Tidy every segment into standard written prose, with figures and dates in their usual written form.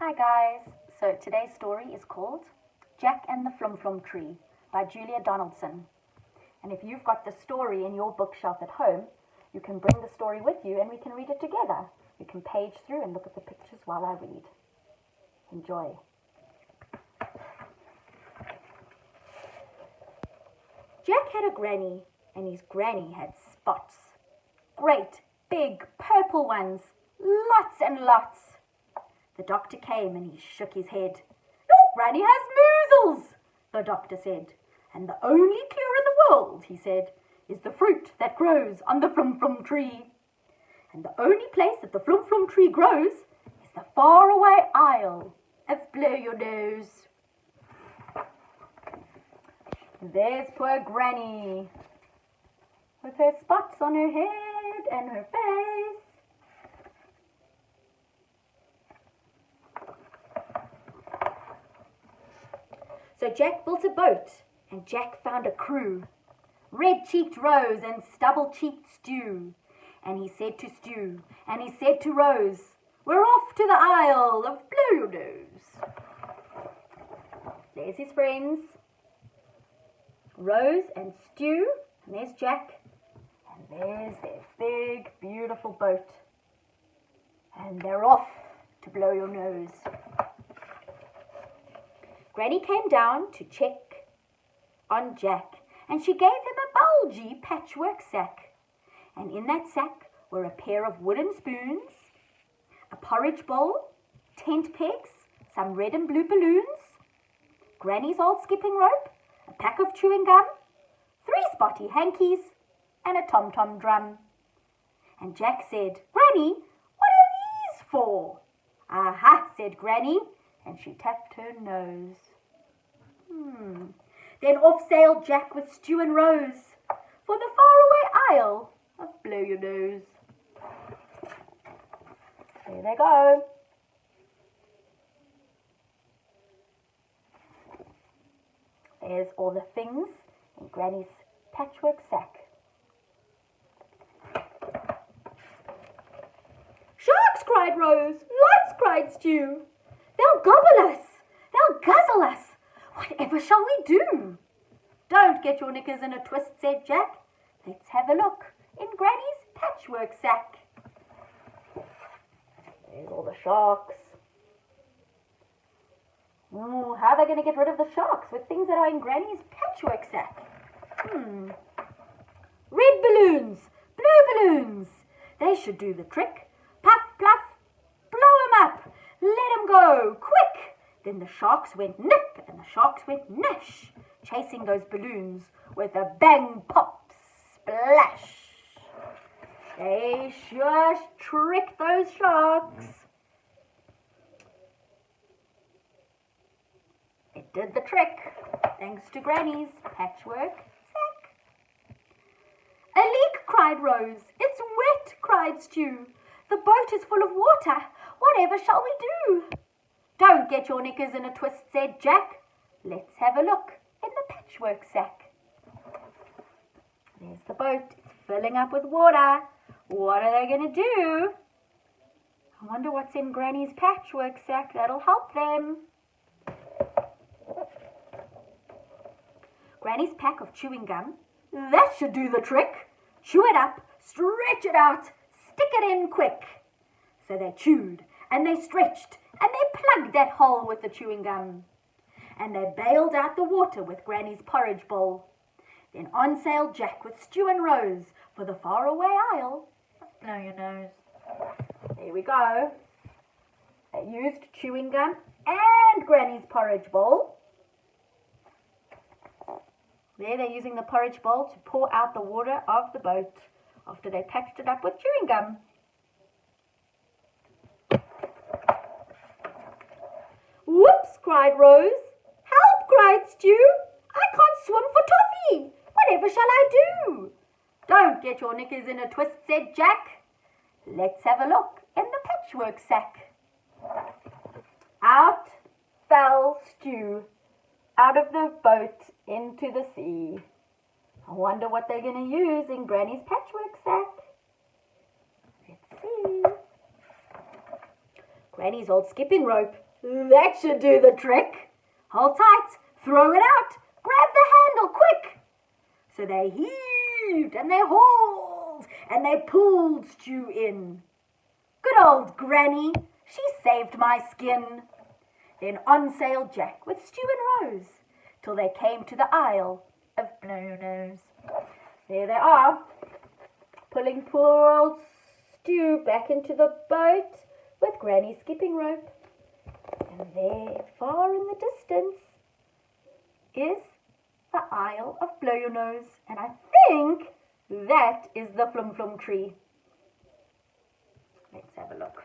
Hi guys, so today's story is called Jack and the Flum Tree by Julia Donaldson. And if you've got the story in your bookshelf at home, you can bring the story with you and we can read it together. We can page through and look at the pictures while I read. Enjoy. Jack had a granny, and his granny had spots. Great, big, purple ones, lots and lots. The doctor came and he shook his head. "Your granny has measles," the doctor said. "And the only cure in the world," he said, "is the fruit that grows on the Flum tree. And the only place that the Flum tree grows is the faraway isle of Blow Your Nose." There's poor granny, with her spots on her head and her face. So Jack built a boat, and Jack found a crew. Red-cheeked Rose and stubble-cheeked Stew. And he said to Stew, and he said to Rose, "We're off to the Isle of Blow Your Nose." There's his friends, Rose and Stew, and there's Jack, and there's their big, beautiful boat. And they're off to Blow Your Nose. Granny came down to check on Jack, and she gave him a bulgy patchwork sack. And in that sack were a pair of wooden spoons, a porridge bowl, tent pegs, some red and blue balloons, Granny's old skipping rope, a pack of chewing gum, 3 spotty hankies, and a tom-tom drum. And Jack said, "Granny, what are these for?" "Aha," said Granny, and she tapped her nose. Then off sailed Jack with Stew and Rose for the faraway isle of Blow Your Nose. There they go. There's all the things in Granny's patchwork sack. "Sharks!" cried Rose. "Lots!" cried Stew. "They'll gobble us! They'll guzzle us! Whatever shall we do?" "Don't get your knickers in a twist," said Jack. "Let's have a look in Granny's patchwork sack." There's all the sharks. How are they going to get rid of the sharks with things that are in Granny's patchwork sack? Red balloons, blue balloons. They should do the trick. Puff, pluff, blow 'em up. Let 'em go, quick. Then the sharks went nip and the sharks went nash, chasing those balloons with a bang, pop, splash. They sure tricked those sharks. It did the trick, thanks to Granny's patchwork sack. "A leak!" cried Rose. "It's wet!" cried Stew. "The boat is full of water. Whatever shall we do?" "Don't get your knickers in a twist," said Jack. "Let's have a look in the patchwork sack." There's the boat. It's filling up with water. What are they going to do? I wonder what's in Granny's patchwork sack that'll help them. Granny's pack of chewing gum. That should do the trick. Chew it up, stretch it out, stick it in quick. So they chewed and they stretched and they plugged that hole with the chewing gum. And they bailed out the water with Granny's porridge bowl. Then on sailed Jack with Stew and Rose for the faraway isle of Blow Your Nose. There we go. They used chewing gum and Granny's porridge bowl. There they're using the porridge bowl to pour out the water of the boat after they patched it up with chewing gum. "Whoops!" cried Rose. "Help!" cried Stew. "I can't swim for toffee. Whatever shall I do?" "Don't get your knickers in a twist," said Jack. "Let's have a look in the patchwork sack." Out fell Stew, out of the boat into the sea. I wonder what they're going to use in Granny's patchwork sack. Let's see. Granny's old skipping rope. That should do the trick. Hold tight, throw it out, grab the handle quick. So they heaved and they hauled and they pulled Stew in. Good old Granny, she saved my skin. Then on sailed Jack with Stew and Rose, till they came to the Isle of Blow-Your-Nose. There they are, pulling poor old Stew back into the boat with Granny's skipping rope. And there, far in the distance, is the Isle of Blow-Your-Nose. And I think that is the Flum Flum tree. Let's have a look.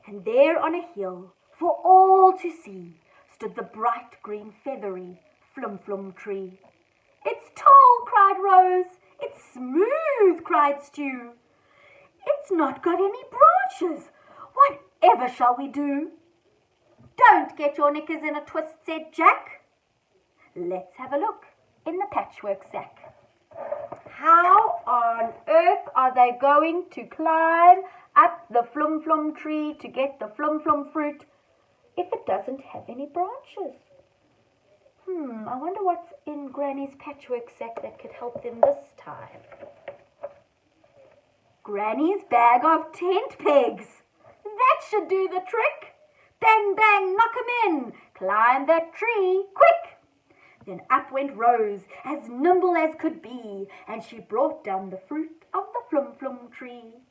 And there on a hill, for all to see, stood the bright green feathery Flum Flum tree. It's tall, cried Rose. It's smooth, cried Stew. It's not got any branches. Whatever shall we do? Don't get your knickers in a twist, said Jack. Let's have a look in the patchwork sack. How on earth are they going to climb up the Flum Flum tree to get the Flum Flum fruit if it doesn't have any branches? I wonder what's in Granny's patchwork sack that could help them this time. Granny's bag of tent pegs. That should do the trick. Bang, bang, knock 'em in. Climb that tree, quick. Then up went Rose, as nimble as could be, and she brought down the fruit of the Flum Flum tree.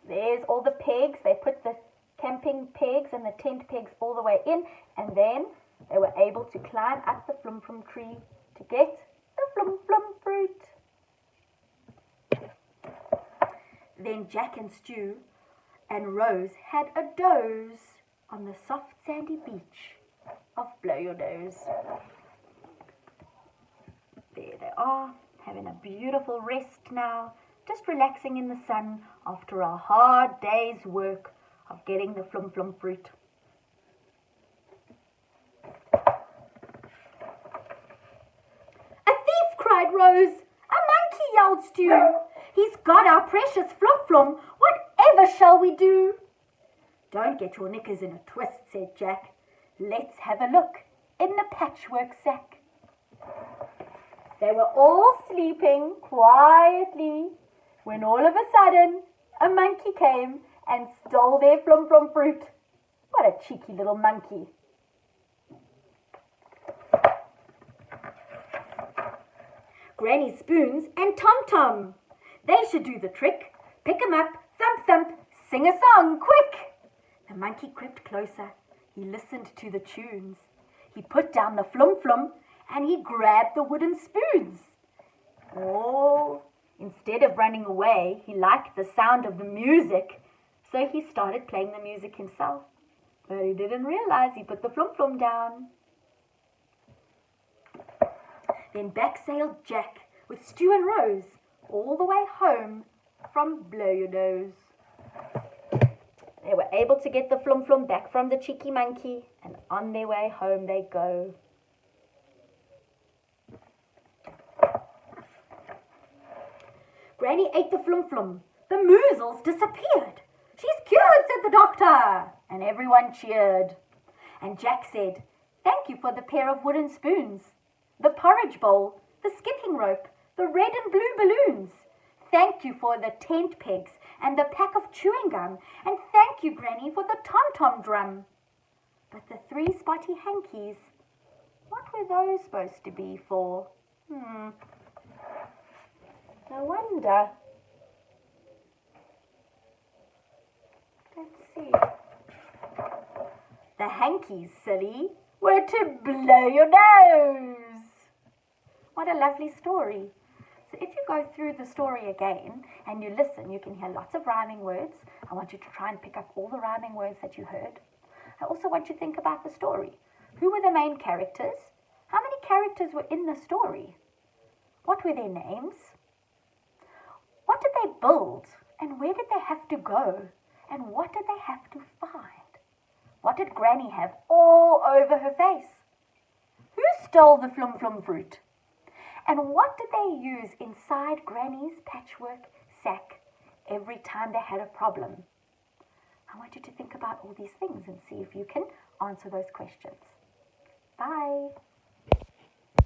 There's all the pegs. They put the camping pegs and the tent pegs all the way in, and then they were able to climb up the Flum Flum tree to get the Flum Flum fruit. Then Jack and Stew and Rose had a doze on the soft sandy beach of Blow-Your-Nose. There they are, having a beautiful rest now, just relaxing in the sun after a hard day's work of getting the Flum Flum fruit. A thief, cried Rose. A monkey, yelled Stew. He's got our precious Flum Flum. Whatever shall we do? Don't get your knickers in a twist, said Jack. Let's have a look in the patchwork sack. They were all sleeping quietly when all of a sudden a monkey came and stole their Flum Flum fruit. What a cheeky little monkey. Granny Spoons and Tom Tom. They should do the trick. Pick 'em up, thump thump, sing a song, quick. The monkey crept closer. He listened to the tunes. He put down the Flum Flum and he grabbed the wooden spoons. Oh, instead of running away, he liked the sound of the music, so he started playing the music himself. But he didn't realize he put the Flum Flum down. Then back sailed Jack with Stew and Rose all the way home from Blow-Your-Nose. They were able to get the Flum Flum back from the cheeky monkey, and on their way home they go. Granny ate the Flum Flum. The measles disappeared. She's cured, said the doctor, and everyone cheered. And Jack said, thank you for the pair of wooden spoons, the porridge bowl, the skipping rope, the red and blue balloons. Thank you for the tent pegs and the pack of chewing gum, and thank you, Granny, for the tom-tom drum. But the 3 spotty hankies, what were those supposed to be for? No wonder. Let's see. The hankies, silly, were to blow your nose. What a lovely story. So if you go through the story again and you listen, you can hear lots of rhyming words. I want you to try and pick up all the rhyming words that you heard. I also want you to think about the story. Who were the main characters? How many characters were in the story? What were their names? What did they build? And where did they have to go? And what did they have to find? What did Granny have all over her face? Who stole the Flum Flum fruit? And what did they use inside Granny's patchwork sack every time they had a problem? I want you to think about all these things and see if you can answer those questions. Bye.